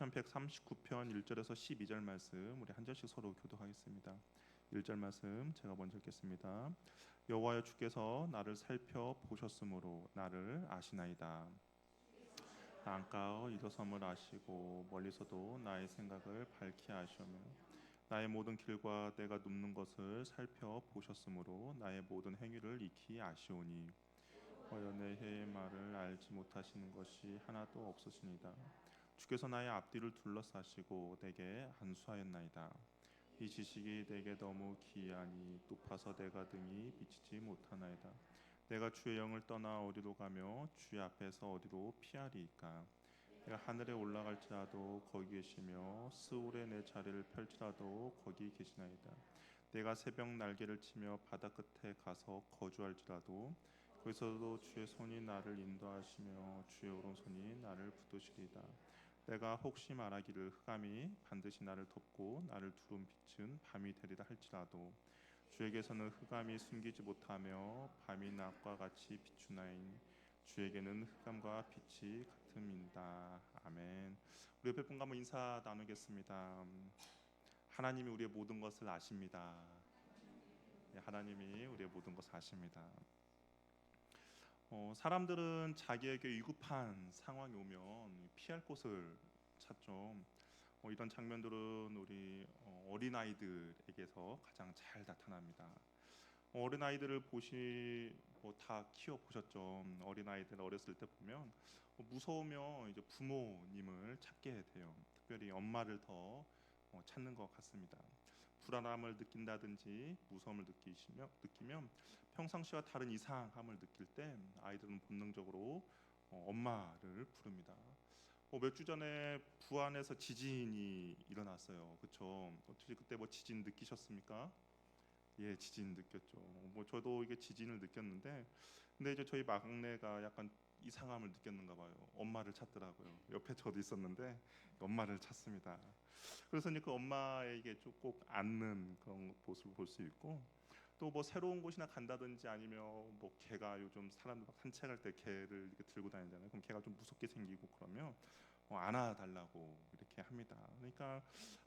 시편 139편 1절에서 12절 말씀 우리 한 절씩 서로 교독하겠습니다. 1절 말씀 제가 먼저 읽겠습니다. 여호와여 주께서 나를 살펴보셨으므로 나를 아시나이다. 안가어 일어섬을 아시고 멀리서도 나의 생각을 밝히 아시오며 나의 모든 길과 내가 눕는 것을 살펴보셨으므로 나의 모든 행위를 익히 아시오니 허여 내 해의 말을 알지 못하시는 것이 하나도 없으시니다. 주께서 나의 앞뒤를 둘러싸시고 내게 안수하였나이다. 이 지식이 내게 너무 기이하니 높아서 내가 등이 미치지 못하나이다. 내가 주의 영을 떠나 어디로 가며 주의 앞에서 어디로 피하리이까. 내가 하늘에 올라갈지라도 거기 계시며 스올에 내 자리를 펼치라도 거기 계시나이다. 내가 새벽 날개를 치며 바다 끝에 가서 거주할지라도 거기서도 주의 손이 나를 인도하시며 주의 오른손이 나를 붙드시리이다. 내가 혹시 말하기를 흑암이 반드시 나를 덮고 나를 두른 빛은 밤이 되리라 할지라도 주에게서는 흑암이 숨기지 못하며 밤이 낮과 같이 비추나이니 주에게는 흑암과 빛이 같음이다. 아멘. 우리 옆에 분과 한번 인사 나누겠습니다. 하나님이 우리의 모든 것을 아십니다. 하나님이 우리의 모든 것을 아십니다. 사람들은 자기에게 위급한 상황이 오면 피할 곳을 찾죠. 이런 장면들은 우리 어린아이들에게서 가장 잘 나타납니다. 어린아이들을 다 키워 보셨죠. 어린아이들 어렸을 때 보면 무서우면 이제 부모님을 찾게 돼요. 특별히 엄마를 더 찾는 것 같습니다. 불안함을 느낀다든지 무서움을 느끼면 평상시와 다른 이상함을 느낄 때 아이들은 본능적으로 엄마를 부릅니다. 몇 주 전에 부안에서 지진이 일어났어요. 그렇죠? 어떻게 그때 지진 느끼셨습니까? 예, 지진 느꼈죠. 저도 이게 지진을 느꼈는데, 근데 이제 저희 막내가 약간 이상함을 느꼈는가 봐요. 엄마를 찾더라고요. 옆에 저도 있었는데 엄마를 찾습니다. 그래서 이제 그 엄마에게 좀 꼭 안는 그런 모습을 볼 수 있고, 또 새로운 곳이나 간다든지 아니면 개가 요즘 사람들 막 산책할 때 개를 이렇게 들고 다니잖아요. 그럼 개가 좀 무섭게 생기고 그러면 안아달라고 이렇게 합니다. 그러니까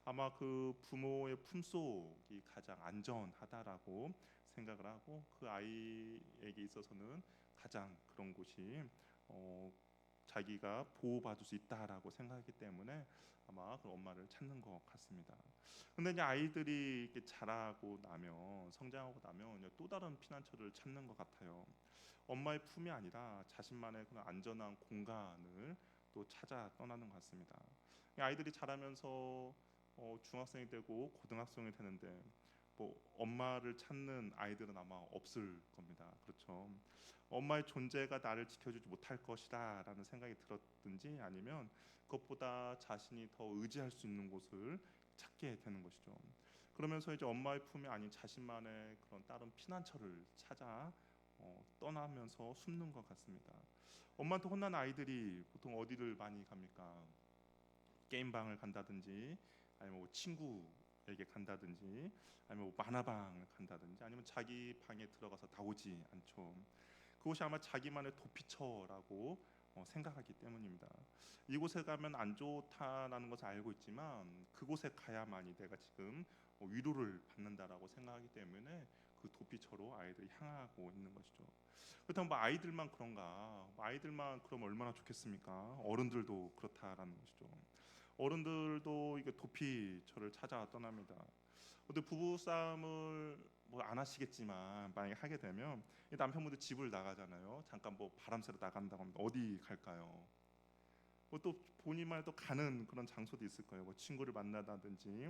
아마 그 부모의 품속이 가장 안전하다라고 생각을 하고 그 아이에게 있어서는 가장 그런 곳이 자기가 보호받을 수 있다라고 생각하기 때문에 아마 그 엄마를 찾는 것 같습니다. 근데 이제 아이들이 이렇게 자라고 나면 성장하고 나면 이제 또 다른 피난처를 찾는 것 같아요. 엄마의 품이 아니라 자신만의 그런 안전한 공간을 또 찾아 떠나는 것 같습니다. 아이들이 자라면서 중학생이 되고 고등학생이 되는데 엄마를 찾는 아이들은 아마 없을 겁니다. 그렇죠. 엄마의 존재가 나를 지켜주지 못할 것이다라는 생각이 들었든지 아니면 그것보다 자신이 더 의지할 수 있는 곳을 찾게 되는 것이죠. 그러면서 이제 엄마의 품이 아닌 자신만의 그런 다른 피난처를 찾아 떠나면서 숨는 것 같습니다. 엄마한테 혼난 아이들이 보통 어디를 많이 갑니까? 게임방을 간다든지 아니면 친구에게 간다든지 아니면 만화방을 간다든지 아니면 자기 방에 들어가서 나오지 않죠. 그곳이 아마 자기만의 도피처라고 생각하기 때문입니다. 이곳에 가면 안 좋다라는 것을 알고 있지만 그곳에 가야만이 내가 지금 위로를 받는다라고 생각하기 때문에 그 도피처로 아이들이 향하고 있는 것이죠. 그렇다면 아이들만 그런가? 아이들만 그럼 얼마나 좋겠습니까? 어른들도 그렇다라는 것이죠. 어른들도 이게 도피처를 찾아 떠납니다. 근데 부부 싸움을 안 하시겠지만 만약에 하게 되면 남편분들 집을 나가잖아요. 잠깐 바람 쐬러 나간다고 하면 어디 갈까요? 또 본인만의 또 가는 그런 장소도 있을 거예요. 친구를 만나다든지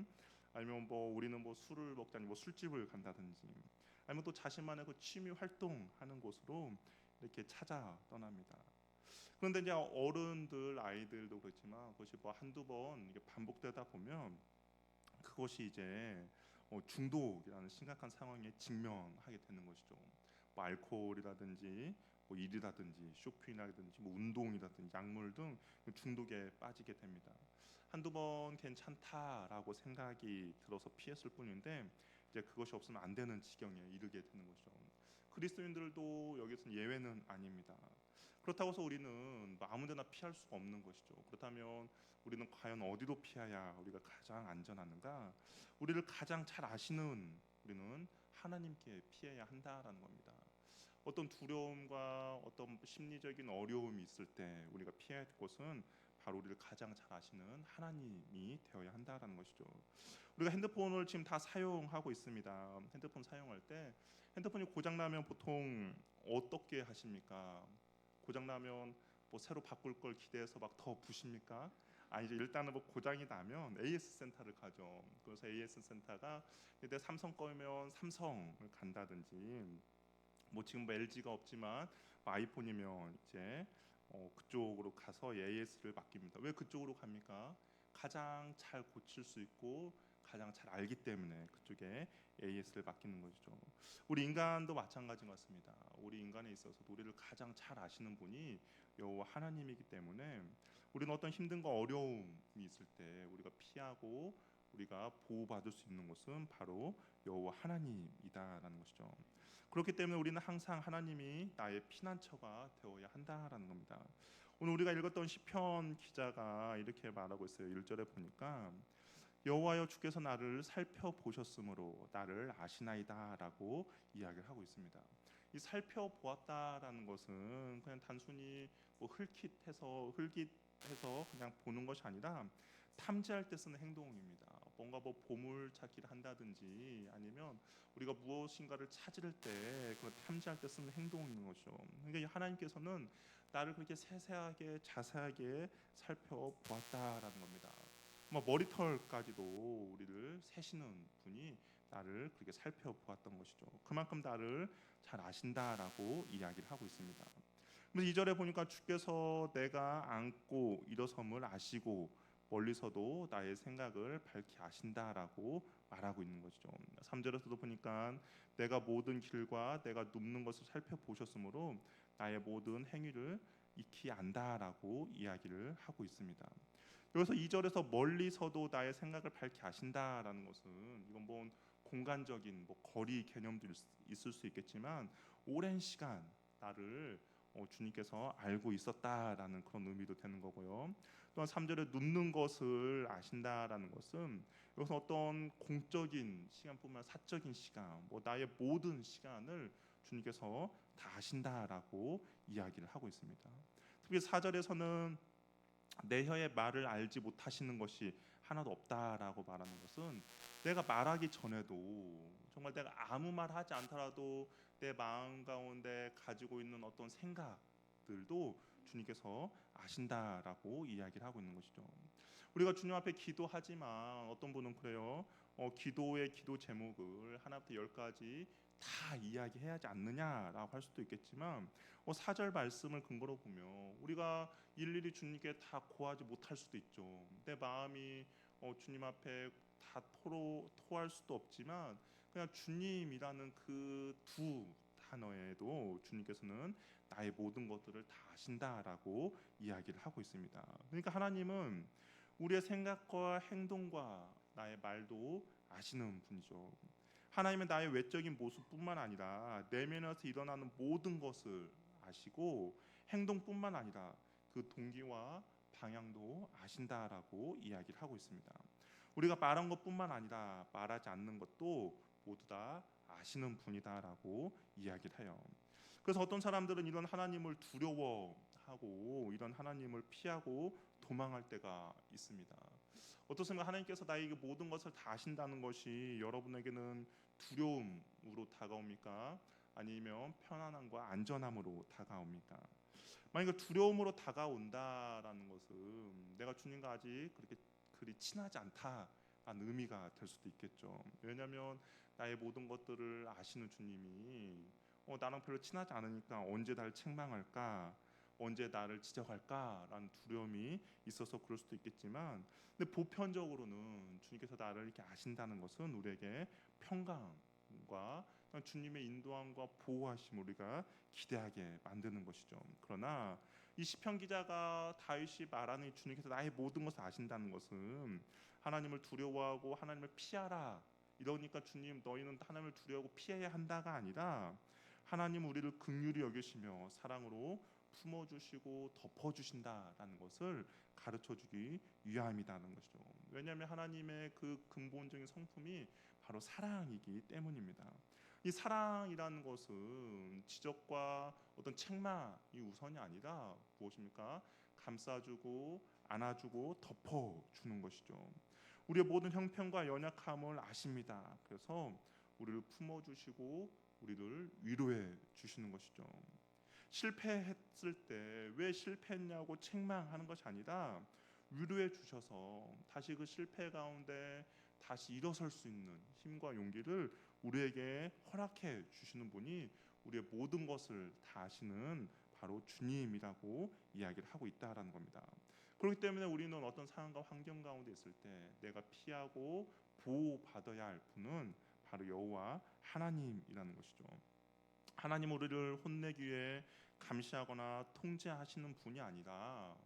아니면 우리는 술을 먹자니 술집을 간다든지 아니면 또 자신만의 그 취미 활동하는 곳으로 이렇게 찾아 떠납니다. 그런데 이제 어른들 아이들도 그렇지만 그것이 한두 번 이게 반복되다 보면 그것이 이제 중독이라는 심각한 상황에 직면하게 되는 것이죠. 알코올이라든지 일이라든지 쇼핑이라든지 운동이라든지 약물 등 중독에 빠지게 됩니다. 한두 번 괜찮다라고 생각이 들어서 피했을 뿐인데 이제 그것이 없으면 안 되는 지경에 이르게 되는 거죠. 그리스도인들도 여기서는 예외는 아닙니다. 그렇다고 해서 우리는 뭐 아무데나 피할 수가 없는 것이죠. 그렇다면 우리는 과연 어디로 피해야 우리가 가장 안전한가? 우리를 가장 잘 아시는 우리는 하나님께 피해야 한다라는 겁니다. 어떤 두려움과 어떤 심리적인 어려움이 있을 때 우리가 피해야 할 곳은 바로 우리를 가장 잘 아시는 하나님이 되어야 한다라는 것이죠. 우리가 핸드폰을 지금 다 사용하고 있습니다. 핸드폰 사용할 때 핸드폰이 고장 나면 보통 어떻게 하십니까? 고장 나면 뭐 새로 바꿀 걸 기대해서 막 더 부십니까? 아니죠. 일단은 뭐 고장이 나면 AS 센터를 가죠. 그래서 AS 센터가 내 삼성 거면 삼성을 간다든지, 뭐 지금 뭐 LG가 없지만 뭐 아이폰이면 이제 그쪽으로 가서 AS를 맡깁니다. 왜 그쪽으로 갑니까? 가장 잘 고칠 수 있고 가장 잘 알기 때문에 그쪽에 AS를 맡기는 것이죠. 우리 인간도 마찬가지인 것 같습니다. 우리 인간에 있어서 우리를 가장 잘 아시는 분이 여호와 하나님이기 때문에 우리는 어떤 힘든과 어려움이 있을 때 우리가 피하고 우리가 보호받을 수 있는 곳은 바로 여호와 하나님이다라는 것이죠. 그렇기 때문에 우리는 항상 하나님이 나의 피난처가 되어야 한다라는 겁니다. 오늘 우리가 읽었던 시편 기자가 이렇게 말하고 있어요. 1절에 보니까 여호와여 주께서 나를 살펴보셨으므로 나를 아시나이다라고 이야기를 하고 있습니다. 이 살펴보았다라는 것은 그냥 단순히 뭐 흙깃해서 그냥 보는 것이 아니라 탐지할 때 쓰는 행동입니다. 뭔가 뭐 보물 찾기를 한다든지 아니면 우리가 무엇인가를 찾을 때 그걸 탐지할 때 쓰는 행동인 것이죠. 그러니까 하나님께서는 나를 그렇게 세세하게 자세하게 살펴보았다라는 겁니다. 뭐 머리털까지도 우리를 세시는 분이 나를 그렇게 살펴보았던 것이죠. 그만큼 나를 잘 아신다라고 이야기를 하고 있습니다. 그래서 2절에 보니까 주께서 내가 앉고 일어섬을 아시고 멀리서도 나의 생각을 밝히 아신다라고 말하고 있는 것이죠. 3절에서도 보니까 내가 모든 길과 내가 눕는 것을 살펴보셨으므로 나의 모든 행위를 익히 안다라고 이야기를 하고 있습니다. 여기서 2절에서 멀리서도 나의 생각을 밝히 아신다라는 것은 이건 뭐 공간적인 뭐 거리 개념도 있을 수 있겠지만 오랜 시간 나를 주님께서 알고 있었다라는 그런 의미도 되는 거고요. 또한 3절에 눕는 것을 아신다라는 것은 이것은 어떤 공적인 시간뿐만 아니라 사적인 시간, 뭐 나의 모든 시간을 주님께서 다 아신다라고 이야기를 하고 있습니다. 특히 4절에서는 내 혀의 말을 알지 못하시는 것이 하나도 없다라고 말하는 것은 내가 말하기 전에도 정말 내가 아무 말 하지 않더라도 내 마음 가운데 가지고 있는 어떤 생각들도 주님께서 아신다라고 이야기를 하고 있는 것이죠. 우리가 주님 앞에 기도하지만 어떤 분은 그래요. 기도의 기도 제목을 하나부터 열까지 다 이야기해야 하지 않느냐라고 할 수도 있겠지만 4절 말씀을 근거로 보면 우리가 일일이 주님께 다 고하지 못할 수도 있죠. 내 마음이 주님 앞에 다 토할 수도 없지만 그냥 주님이라는 그 두 단어에도 주님께서는 나의 모든 것들을 다 아신다라고 이야기를 하고 있습니다. 그러니까 하나님은 우리의 생각과 행동과 나의 말도 아시는 분이죠. 하나님은 나의 외적인 모습뿐만 아니라 내면에서 일어나는 모든 것을 아시고 행동뿐만 아니라 그 동기와 방향도 아신다라고 이야기를 하고 있습니다. 우리가 말한 것뿐만 아니라 말하지 않는 것도 모두 다 아시는 분이다라고 이야기를 해요. 그래서 어떤 사람들은 이런 하나님을 두려워하고 이런 하나님을 피하고 도망할 때가 있습니다. 어떻습니까? 하나님께서 나에게 모든 것을 다 아신다는 것이 여러분에게는 두려움으로 다가옵니까? 아니면 편안함과 안전함으로 다가옵니까? 만약 두려움으로 다가온다라는 것은 내가 주님과 아직 그렇게 그리 친하지 않다라는 의미가 될 수도 있겠죠. 왜냐하면 나의 모든 것들을 아시는 주님이 나랑 별로 친하지 않으니까 언제 나를 책망할까, 언제 나를 지적할까라는 두려움이 있어서 그럴 수도 있겠지만, 근데 보편적으로는 주님께서 나를 이렇게 아신다는 것은 우리에게 평강과 주님의 인도함과 보호하심 우리가 기대하게 만드는 것이죠. 그러나 이 시편 기자가 다윗이 말하는 주님께서 나의 모든 것을 아신다는 것은 하나님을 두려워하고 하나님을 피하라, 이러니까 주님 너희는 하나님을 두려워하고 피해야 한다가 아니라 하나님 우리를 긍휼히 여기시며 사랑으로 품어주시고 덮어주신다라는 것을 가르쳐주기 위함이라는 것이죠. 왜냐하면 하나님의 그 근본적인 성품이 바로 사랑이기 때문입니다. 이 사랑이라는 것은 지적과 어떤 책망이 우선이 아니라 무엇입니까? 감싸주고 안아주고 덮어주는 것이죠. 우리의 모든 형편과 연약함을 아십니다. 그래서 우리를 품어주시고 우리를 위로해 주시는 것이죠. 실패했을 때 왜 실패했냐고 책망하는 것이 아니라 위로해 주셔서 다시 그 실패 가운데 다시 일어설 수 있는 힘과 용기를 우리에게 허락해 주시는 분이 우리의 모든 것을 다 아시는 바로 주님이라고 이야기를 하고 있다라는 겁니다. 그렇기 때문에 우리는 어떤 상황과 환경 가운데 있을 때 내가 피하고 보호받아야 할 분은 바로 여호와 하나님이라는 것이죠. 하나님 우리를 혼내기 위해 감시하거나 통제하시는 분이 아니라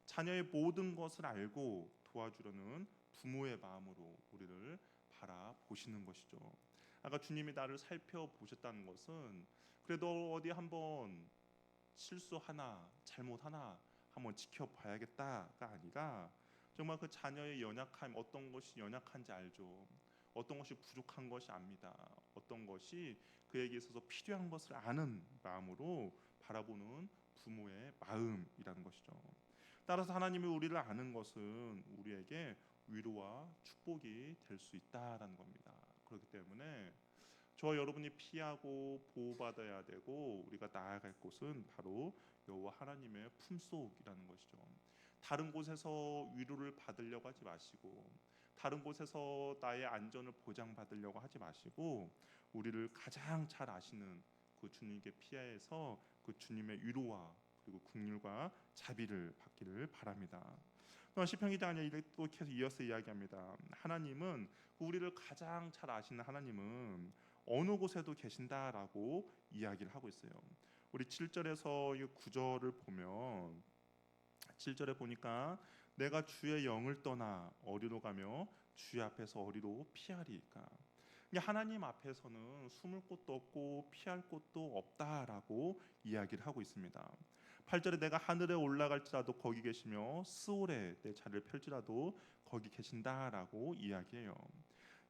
자녀의 모든 것을 알고 도와주려는 부모의 마음으로 우리를 바라보시는 것이죠. 아까 주님이 나를 살펴보셨다는 것은 그래도 어디 한번 실수하나 잘못하나 한번 지켜봐야겠다가 아니라 정말 그 자녀의 연약함, 어떤 것이 연약한지 알죠. 어떤 것이 부족한 것이 압니다. 어떤 것이 그에게 있어서 필요한 것을 아는 마음으로 바라보는 부모의 마음이라는 것이죠. 따라서 하나님이 우리를 아는 것은 우리에게 위로와 축복이 될 수 있다라는 겁니다. 그렇기 때문에 저와 여러분이 피하고 보호받아야 되고 우리가 나아갈 곳은 바로 여호와 하나님의 품속이라는 것이죠. 다른 곳에서 위로를 받으려고 하지 마시고 다른 곳에서 나의 안전을 보장받으려고 하지 마시고 우리를 가장 잘 아시는 그 주님께 피해서 그 주님의 위로와 그리고 긍휼과 자비를 받기를 바랍니다. 또한 시편 기자가 또 계속 이어서 이야기합니다. 하나님은 우리를 가장 잘 아시는 하나님은 어느 곳에도 계신다라고 이야기를 하고 있어요. 우리 7절에서 9절을 보면 7절에 보니까 내가 주의 영을 떠나 어디로 가며 주의 앞에서 어디로 피하리까. 하나님 앞에서는 숨을 곳도 없고 피할 곳도 없다라고 이야기를 하고 있습니다. 8절에 내가 하늘에 올라갈지라도 거기 계시며 스올에 내 자리를 펼지라도 거기 계신다라고 이야기해요.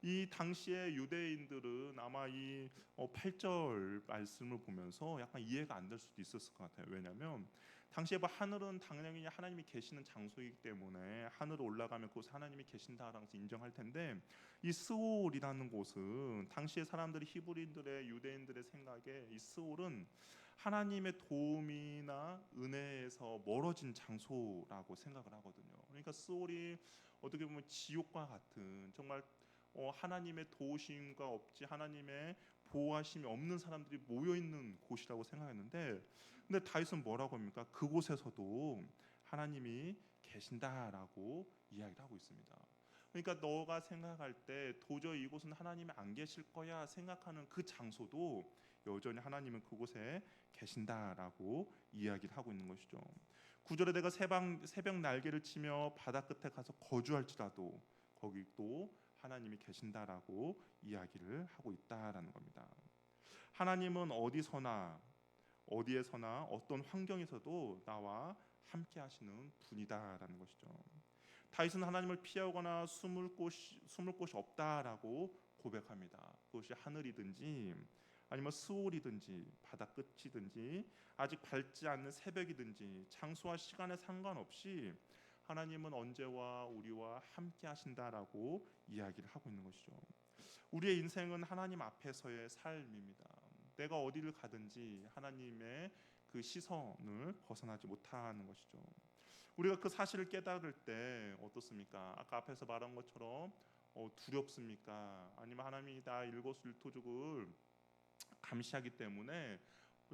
이 당시의 유대인들은 아마 이 8절 말씀을 보면서 약간 이해가 안 될 수도 있었을 것 같아요. 왜냐하면 당시에 하늘은 당연히 하나님이 계시는 장소이기 때문에 하늘을 올라가면 그곳에 하나님이 계신다라고 인정할 텐데 이 스올이라는 곳은 당시의 사람들이 히브리인들의 유대인들의 생각에 이 스올은 하나님의 도움이나 은혜에서 멀어진 장소라고 생각을 하거든요. 그러니까 스올이 어떻게 보면 지옥과 같은 정말 하나님의 도우심과 없지 하나님의 보호하심이 없는 사람들이 모여 있는 곳이라고 생각했는데 근데 다윗은 뭐라고 합니까? 그곳에서도 하나님이 계신다라고 이야기를 하고 있습니다. 그러니까 너가 생각할 때 도저히 이곳은 하나님이 안 계실 거야 생각하는 그 장소도 여전히 하나님은 그곳에 계신다라고 이야기를 하고 있는 것이죠. 9절에 내가 새벽 날개를 치며 바다 끝에 가서 거주할지라도 거기 또 하나님이 계신다라고 이야기를 하고 있다라는 겁니다. 하나님은 어디에서나 어떤 환경에서도 나와 함께 하시는 분이다라는 것이죠. 다윗은 하나님을 피하거나 숨을 곳이 없다라고 고백합니다. 그것이 하늘이든지 아니면 스올이든지 바다 끝이든지 아직 밝지 않는 새벽이든지 장소와 시간에 상관없이 하나님은 언제와 우리와 함께 하신다라고 이야기를 하고 있는 것이죠. 우리의 인생은 하나님 앞에서의 삶입니다. 내가 어디를 가든지 하나님의 그 시선을 벗어나지 못하는 것이죠. 우리가 그 사실을 깨달을 때 어떻습니까? 아까 앞에서 말한 것처럼 두렵습니까? 아니면 하나님이 나 일거수일투족을 감시하기 때문에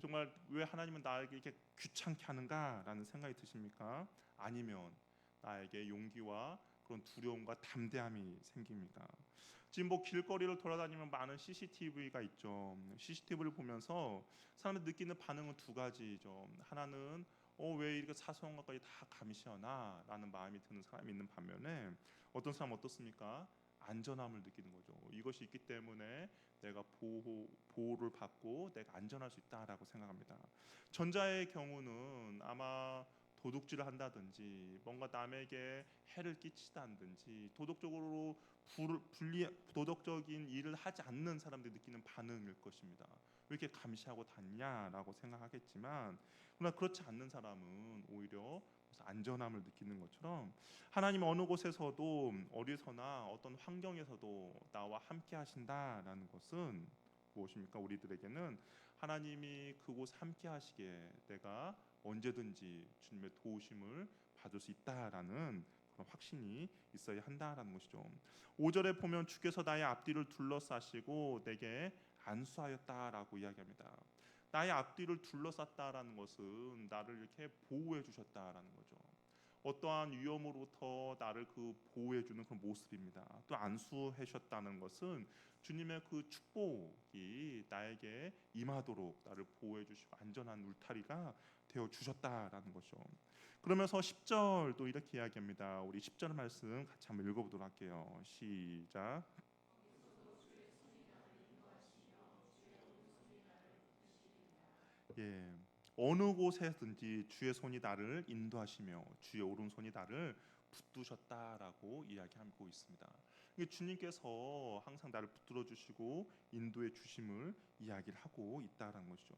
정말 왜 하나님은 나에게 이렇게 귀찮게 하는가라는 생각이 드십니까? 아니면 나에게 용기와 그런 두려움과 담대함이 생깁니다. 지금 길거리를 돌아다니면 많은 CCTV가 있죠. CCTV를 보면서 사람들이 느끼는 반응은 두 가지죠. 하나는 왜 이렇게 사소한 것까지 다 감시하나 라는 마음이 드는 사람이 있는 반면에 어떤 사람은 어떻습니까? 안전함을 느끼는 거죠. 이것이 있기 때문에 내가 보호를 받고 내가 안전할 수 있다라고 생각합니다. 전자의 경우는 아마 도둑질을 한다든지 뭔가 남에게 해를 끼치다든지 도덕적으로 도덕적인 일을 하지 않는 사람들이 느끼는 반응일 것입니다. 왜 이렇게 감시하고 다니냐라고 생각하겠지만, 그러나 그렇지 않는 사람은 오히려 안전함을 느끼는 것처럼 하나님 어느 곳에서도 어디서나 어떤 환경에서도 나와 함께 하신다라는 것은 무엇입니까? 우리들에게는 하나님이 그곳 함께 하시기에 내가 언제든지 주님의 도우심을 받을 수 있다라는 그런 확신이 있어야 한다라는 것이죠. 5절에 보면 주께서 나의 앞뒤를 둘러싸시고 내게 안수하였다라고 이야기합니다. 나의 앞뒤를 둘러쌌다라는 것은 나를 이렇게 보호해 주셨다라는 거죠. 어떠한 위험으로부터 나를 보호해 주는 그런 모습입니다. 또 안수해 주셨다는 것은 주님의 그 축복이 나에게 임하도록 나를 보호해 주시고 안전한 울타리가 되어 주셨다라는 거죠. 그러면서 10절도 이렇게 이야기합니다. 우리 10절 말씀 같이 한번 읽어보도록 할게요. 시작. 예, 어느 곳에든지 주의 손이 나를 인도하시며 주의 오른손이 나를 붙드셨다라고 이야기하고 있습니다. 이게 주님께서 항상 나를 붙들어 주시고 인도해 주심을 이야기를 하고 있다라는 것이죠.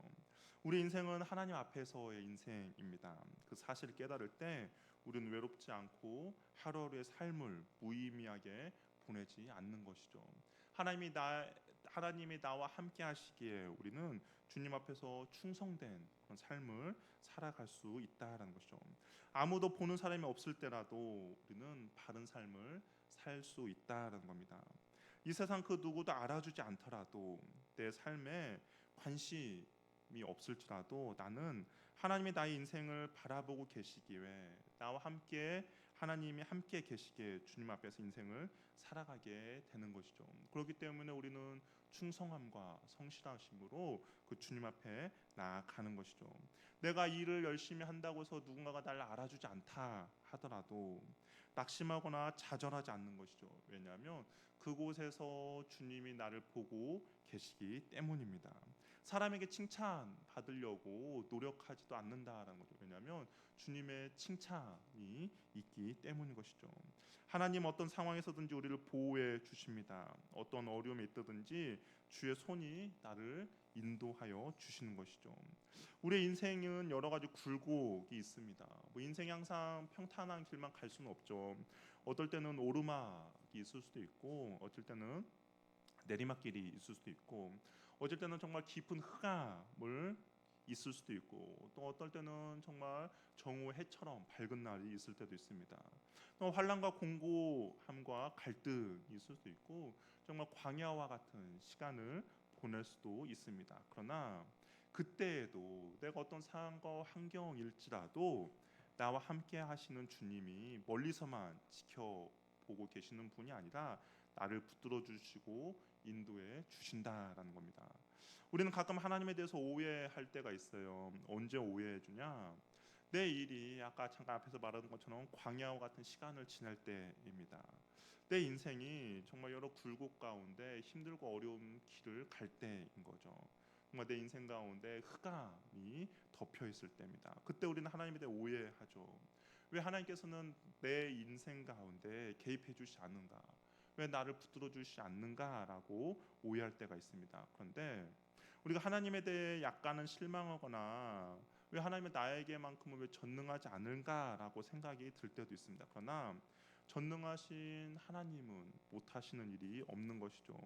우리 인생은 하나님 앞에서의 인생입니다. 그 사실을 깨달을 때 우리는 외롭지 않고 하루하루의 삶을 무의미하게 보내지 않는 것이죠. 하나님이 나 하나님이 나와 함께 하시기에 우리는 주님 앞에서 충성된 그런 삶을 살아갈 수 있다라는 것이죠. 아무도 보는 사람이 없을 때라도 우리는 바른 삶을 살 수 있다라는 겁니다. 이 세상 그 누구도 알아주지 않더라도 내 삶에 관심이 없을지라도 나는 하나님이 나의 인생을 바라보고 계시기에 나와 함께 하나님이 함께 계시기에 주님 앞에서 인생을 살아가게 되는 것이죠. 그렇기 때문에 우리는 충성함과 성실하심으로 그 주님 앞에 나아가는 것이죠. 내가 일을 열심히 한다고 해서 누군가가 나를 알아주지 않다 하더라도 낙심하거나 좌절하지 않는 것이죠. 왜냐하면 그곳에서 주님이 나를 보고 계시기 때문입니다. 사람에게 칭찬 받으려고 노력하지도 않는다라는 거죠. 왜냐하면 주님의 칭찬이 있기 때문인 것이죠. 하나님 어떤 상황에서든지 우리를 보호해 주십니다. 어떤 어려움이 있다든지 주의 손이 나를 인도하여 주시는 것이죠. 우리의 인생은 여러 가지 굴곡이 있습니다. 인생이 항상 평탄한 길만 갈 수는 없죠. 어떨 때는 오르막이 있을 수도 있고, 어쩔 때는 내리막길이 있을 수도 있고, 어쩔 때는 정말 깊은 흑암을 있을 수도 있고, 또 어떨 때는 정말 정오의 해처럼 밝은 날이 있을 때도 있습니다. 또 환란과 공고함과 갈등이 있을 수도 있고, 정말 광야와 같은 시간을 보낼 수도 있습니다. 그러나 그때에도 내가 어떤 상황과 환경일지라도 나와 함께 하시는 주님이 멀리서만 지켜보고 계시는 분이 아니라 나를 붙들어 주시고 인도해 주신다라는 겁니다. 우리는 가끔 하나님에 대해서 오해할 때가 있어요. 언제 오해해 주냐? 내 일이 아까 잠깐 앞에서 말한 것처럼 광야와 같은 시간을 지날 때입니다. 내 인생이 정말 여러 굴곡 가운데 힘들고 어려운 길을 갈 때인 거죠. 정말 내 인생 가운데 흑암이 덮여 있을 때입니다. 그때 우리는 하나님에 대해 오해하죠. 왜 하나님께서는 내 인생 가운데 개입해 주시지 않는가? 왜 나를 붙들어 주시지 않는가라고 오해할 때가 있습니다. 그런데 우리가 하나님에 대해 약간은 실망하거나 왜 하나님은 나에게만큼은 왜 전능하지 않을까라고 생각이 들 때도 있습니다. 그러나 전능하신 하나님은 못하시는 일이 없는 것이죠.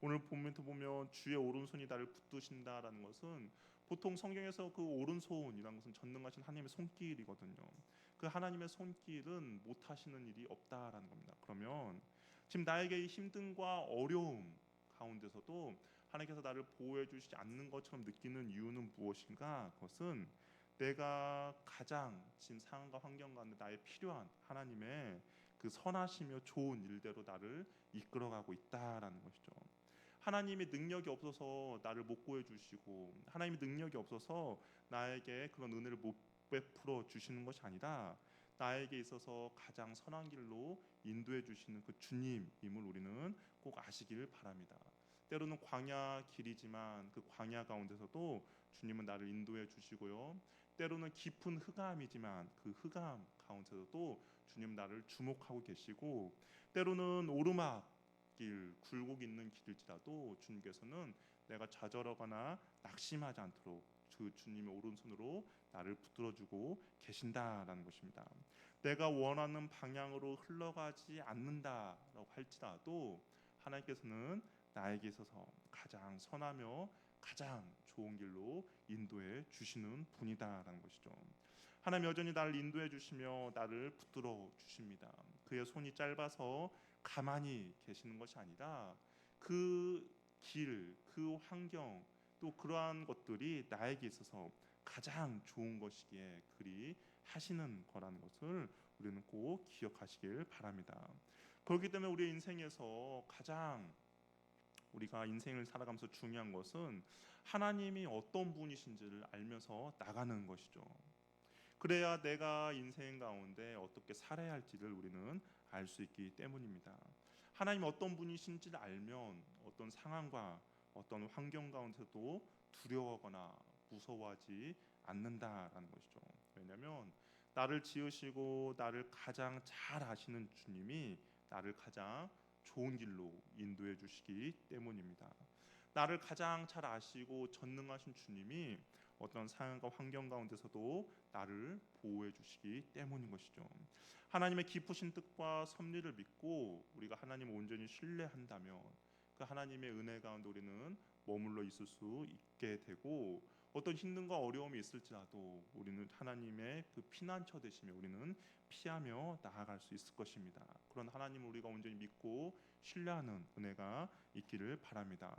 오늘 본문부터 보면 주의 오른손이 나를 붙드신다라는 것은 보통 성경에서 그 오른손이라는 것은 전능하신 하나님의 손길이거든요. 그 하나님의 손길은 못하시는 일이 없다라는 겁니다. 그러면 지금 나에게 이 힘듦과 어려움 가운데서도 하나님께서 나를 보호해 주시지 않는 것처럼 느끼는 이유는 무엇인가? 그것은 내가 가장 지금 상황과 환경 가운데 나의 필요한 하나님의 그 선하시며 좋은 일대로 나를 이끌어가고 있다라는 것이죠. 하나님의 능력이 없어서 나를 못 구해 주시고 하나님의 능력이 없어서 나에게 그런 은혜를 못 베풀어 주시는 것이 아니라 나에게 있어서 가장 선한 길로 인도해 주시는 그 주님임을 우리는 꼭 아시길 바랍니다. 때로는 광야 길이지만 그 광야 가운데서도 주님은 나를 인도해 주시고요. 때로는 깊은 흑암이지만 그 흑암 가운데서도 주님 나를 주목하고 계시고, 때로는 오르막길 굴곡 있는 길일지라도 주님께서는 내가 좌절하거나 낙심하지 않도록 그 주님의 오른손으로 나를 붙들어주고 계신다라는 것입니다. 내가 원하는 방향으로 흘러가지 않는다라고 할지라도 하나님께서는 나에게 있어서 가장 선하며 가장 좋은 길로 인도해 주시는 분이다라는 것이죠. 하나님 여전히 나를 인도해 주시며 나를 붙들어 주십니다. 그의 손이 짧아서 가만히 계시는 것이 아니라 그 길, 그 환경, 또 그러한 것들이 나에게 있어서 가장 좋은 것이기에 그리 하시는 거라는 것을 우리는 꼭 기억하시길 바랍니다. 그렇기 때문에 우리의 인생에서 가장 우리가 인생을 살아가면서 중요한 것은 하나님이 어떤 분이신지를 알면서 나가는 것이죠. 그래야 내가 인생 가운데 어떻게 살아야 할지를 우리는 알 수 있기 때문입니다. 하나님 어떤 분이신지를 알면 어떤 상황과 어떤 환경 가운데서도 두려워하거나 무서워하지 않는다라는 것이죠. 왜냐하면 나를 지으시고 나를 가장 잘 아시는 주님이 나를 가장 좋은 길로 인도해 주시기 때문입니다. 나를 가장 잘 아시고 전능하신 주님이 어떤 상황과 환경 가운데서도 나를 보호해 주시기 때문인 것이죠. 하나님의 깊으신 뜻과 섭리를 믿고 우리가 하나님을 온전히 신뢰한다면 그 하나님의 은혜 가운데 우리는 머물러 있을 수 있게 되고, 어떤 힘듦과 어려움이 있을지라도 우리는 하나님의 그 피난처 되시며 우리는 피하며 나아갈 수 있을 것입니다. 그런 하나님을 우리가 온전히 믿고 신뢰하는 은혜가 있기를 바랍니다.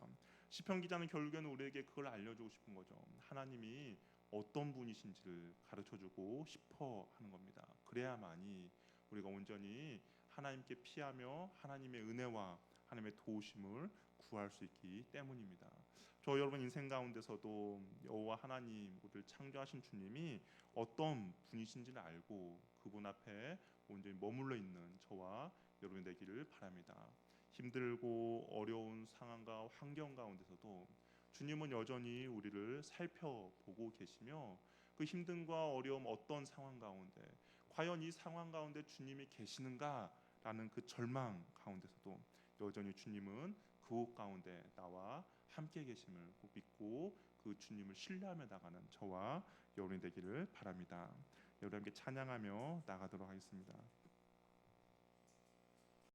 시편 기자는 결국에는 우리에게 그걸 알려주고 싶은 거죠. 하나님이 어떤 분이신지를 가르쳐주고 싶어 하는 겁니다. 그래야만이 우리가 온전히 하나님께 피하며 하나님의 은혜와 하나님의 도우심을 구할 수 있기 때문입니다. 저 여러분 인생 가운데서도 여호와 하나님, 우리를 창조하신 주님이 어떤 분이신지를 알고 그분 앞에 온전히 머물러 있는 저와 여러분이 되기를 바랍니다. 힘들고 어려운 상황과 환경 가운데서도 주님은 여전히 우리를 살펴보고 계시며 그 힘듦과 어려움 어떤 상황 가운데 과연 이 상황 가운데 주님이 계시는가라는 그 절망 가운데서도 여전히 주님은 그곳 가운데 나와 함께 계심을 꼭 믿고 그 주님을 신뢰하며 나가는 저와 여러분이 되기를 바랍니다. 여러분께 찬양하며 나가도록 하겠습니다.